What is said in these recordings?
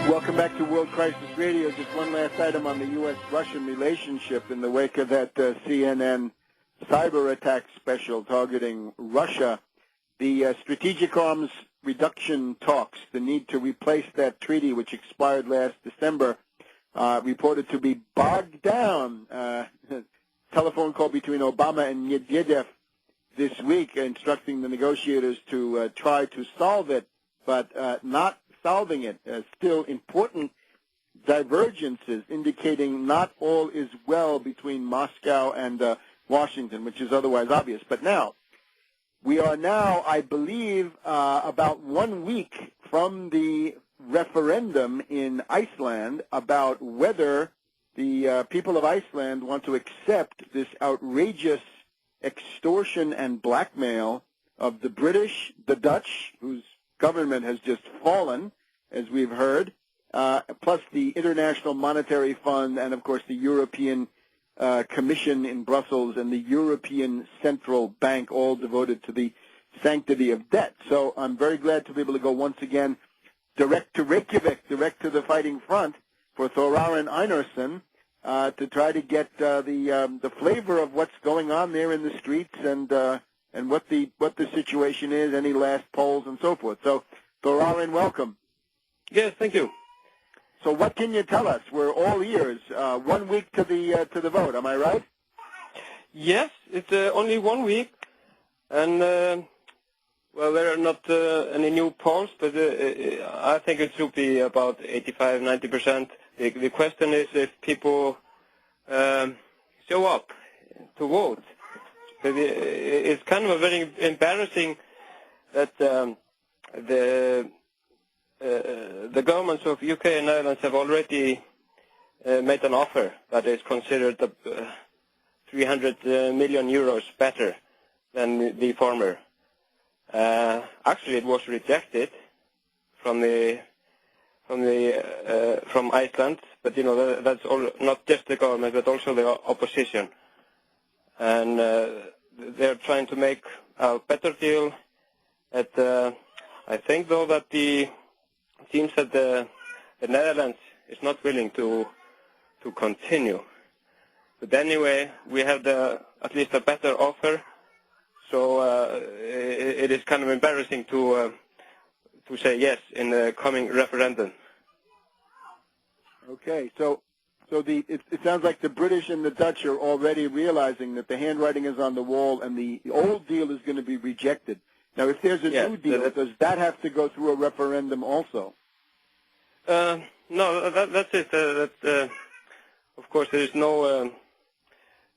Welcome back to World Crisis Radio. Just one last item on the U.S.-Russian relationship in the wake of that CNN cyber attack special targeting Russia. The strategic arms reduction talks, the need to replace that treaty which expired last December, reported to be bogged down. Telephone call between Obama and Medvedev this week instructing the negotiators to try to solve it, but not solving it. Still important divergences indicating not all is well between Moscow and Washington, which is otherwise obvious. But now, we are now, I believe, about 1 week from the referendum in Iceland about whether the people of Iceland want to accept this outrageous extortion and blackmail of the British, the Dutch, whose government has just fallen, as we've heard, plus the International Monetary Fund and, of course, the European Commission in Brussels and the European Central Bank, all devoted to the sanctity of debt. So I'm very glad to be able to go once again direct to Reykjavik, direct to the fighting front for Þórarinn Einarsson to try to get the flavor of what's going on there in the streets and what the situation is, any last polls and so forth. So, Þórarinn, welcome. Yes, thank you. So, what can you tell us? We're all ears. 1 week to the vote. Am I right? Yes, it's only 1 week, and well, there are not any new polls, but I think it should be about 85-90%. The question is if people show up to vote. It's kind of very embarrassing that the governments of UK and Ireland have already made an offer that is considered 300 million euros better than the former. Actually, it was rejected from Iceland, but you know that's all, not just the government, but also the opposition, and they're trying to make a better deal. I think though that it seems that the Netherlands is not willing to continue. But anyway, we have at least a better offer. So it is kind of embarrassing to say yes in the coming referendum. Okay, so it sounds like the British and the Dutch are already realizing that the handwriting is on the wall and the old deal is going to be rejected. Now, if there's a new deal, does that have to go through a referendum also? No, that's it. Of course, there is no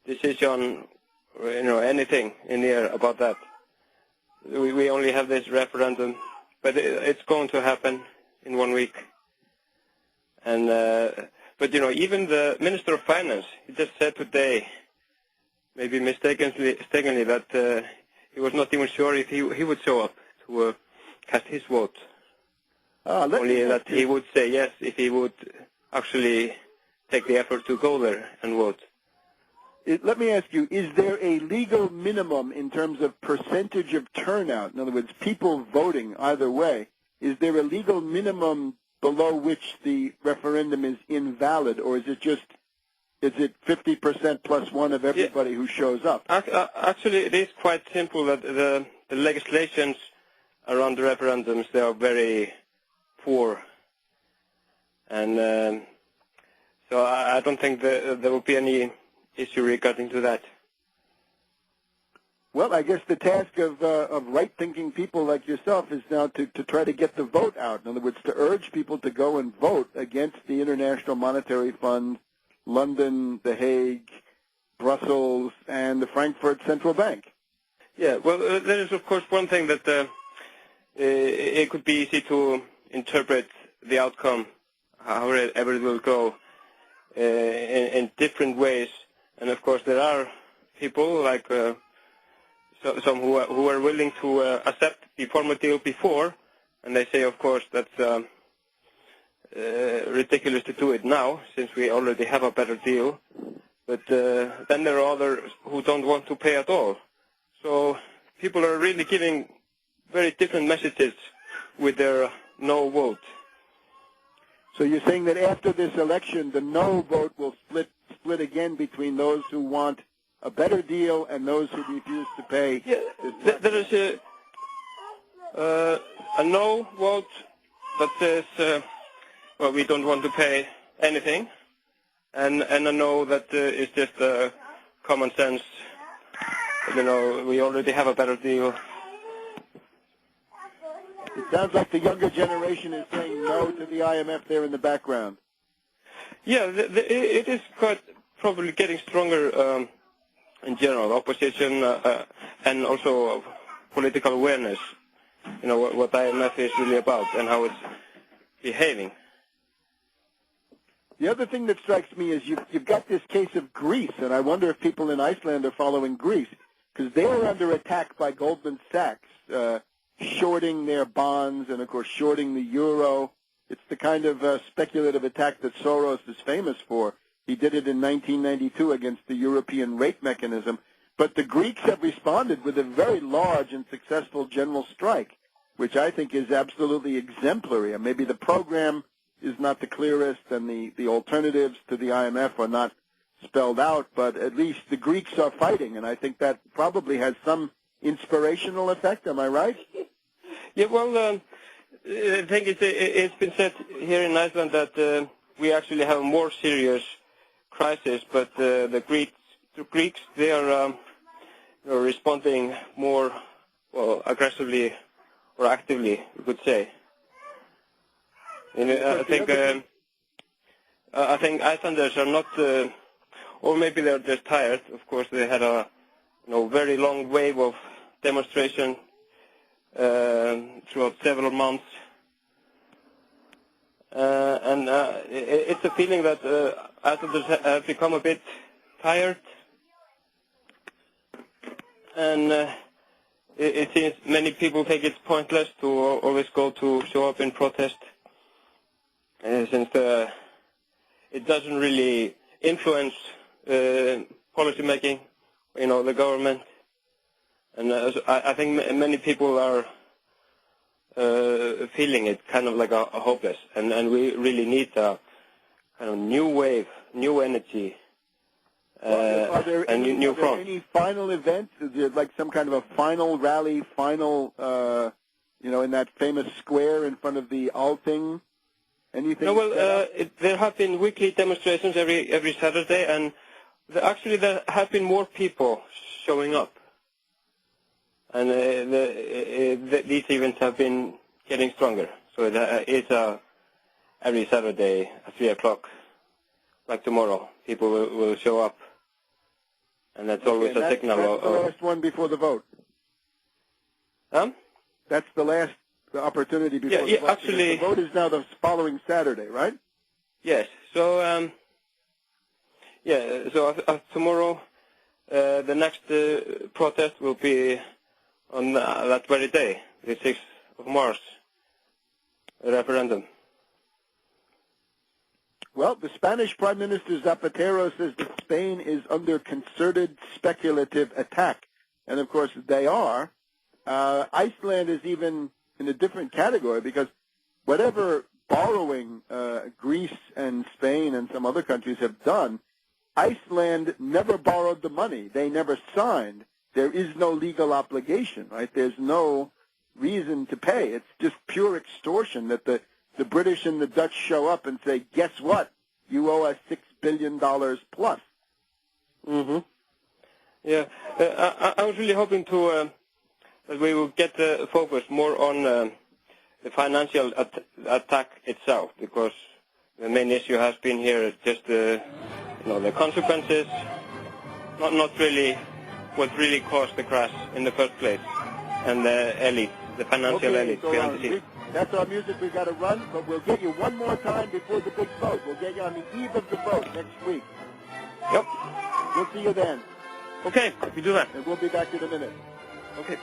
decision, anything in the air about that. We only have this referendum, but it's going to happen in 1 week. And but even the Minister of Finance, he just said today, maybe mistakenly, that he was not even sure if he would show up to cast his vote. Only that he would say yes if he would actually take the effort to go there and vote. Let me ask you, is there a legal minimum in terms of percentage of turnout? In other words, people voting either way. Is there a legal minimum below which the referendum is invalid, or is it 50% plus one of everybody who shows up? Actually, it is quite simple that the legislations around the referendums, they are very poor. And so I don't think there will be any issue regarding to that. Well, I guess the task of right-thinking people like yourself is now to try to get the vote out. In other words, to urge people to go and vote against the International Monetary Fund, London, The Hague, Brussels, and the Frankfurt Central Bank. Yeah, well, there is, of course, one thing that it could be easy to interpret the outcome, however it will go, in different ways. And, of course, there are people like some who are willing to accept the former deal before, and they say, of course, that's ridiculous to do it now, since we already have a better deal. But then there are others who don't want to pay at all. So people are really giving very different messages with their no vote. So you're saying that after this election, the no vote will split again between those who want a better deal and those who refuse to pay? Yeah, there is a no vote that says, well, we don't want to pay anything, and a no that is just common sense. You know, we already have a better deal. It sounds like the younger generation is saying no to the IMF there in the background. Yeah, it is quite probably getting stronger in general, opposition and also political awareness. You know, what IMF is really about and how it's behaving. The other thing that strikes me is you've got this case of Greece, and I wonder if people in Iceland are following Greece, because they were under attack by Goldman Sachs, shorting their bonds and, of course, shorting the euro. It's the kind of speculative attack that Soros is famous for. He did it in 1992 against the European rate mechanism. But the Greeks have responded with a very large and successful general strike, which I think is absolutely exemplary. And maybe the program is not the clearest and the alternatives to the IMF are not spelled out, but at least the Greeks are fighting, and I think that probably has some inspirational effect. Am I right? Yeah, well, I think it's been said here in Iceland that we actually have a more serious crisis, but the Greeks, they are responding more aggressively or actively, we could say. And I think Icelanders are not, or maybe they're just tired. Of course, they had a very long wave of demonstration throughout several months, and it's a feeling that Icelanders have become a bit tired, and it seems many people think it's pointless to always go to show up in protest, since it doesn't really influence policy making, the government. And I think many people are feeling it kind of like a hopeless, and we really need a kind of new wave, new energy, and new front. Are there any final events? Is there like some kind of a final rally, in that famous square in front of the Althing? Anything? No, well, there have been weekly demonstrations every Saturday, and actually there have been more people showing up. And these events have been getting stronger. So it's every Saturday at 3 o'clock, like tomorrow, people will show up. And that's always a signal. That's the last one before the vote. Huh? That's the last opportunity before the vote. Actually, the vote is now the following Saturday, right? Yes. So, tomorrow, the next protest will be on that very day, the 6th of March, a referendum. Well, the Spanish Prime Minister Zapatero says that Spain is under concerted speculative attack. And, of course, they are. Iceland is even in a different category because whatever borrowing Greece and Spain and some other countries have done, Iceland never borrowed the money. They never signed. There is no legal obligation, right? There's no reason to pay. It's just pure extortion that the British and the Dutch show up and say, guess what? You owe us $6 billion plus. Mm-hmm. Yeah. I was really hoping that we will get the focus more on the financial attack itself, because the main issue has been here just the consequences, not really what really caused the crash in the first place, and the elite, the financial elite behind the scenes. That's our music. We've got to run, but we'll get you one more time before the big vote. We'll get you on the eve of the vote next week. Yep. We'll see you then. Okay, we do that. And we'll be back in a minute. Okay.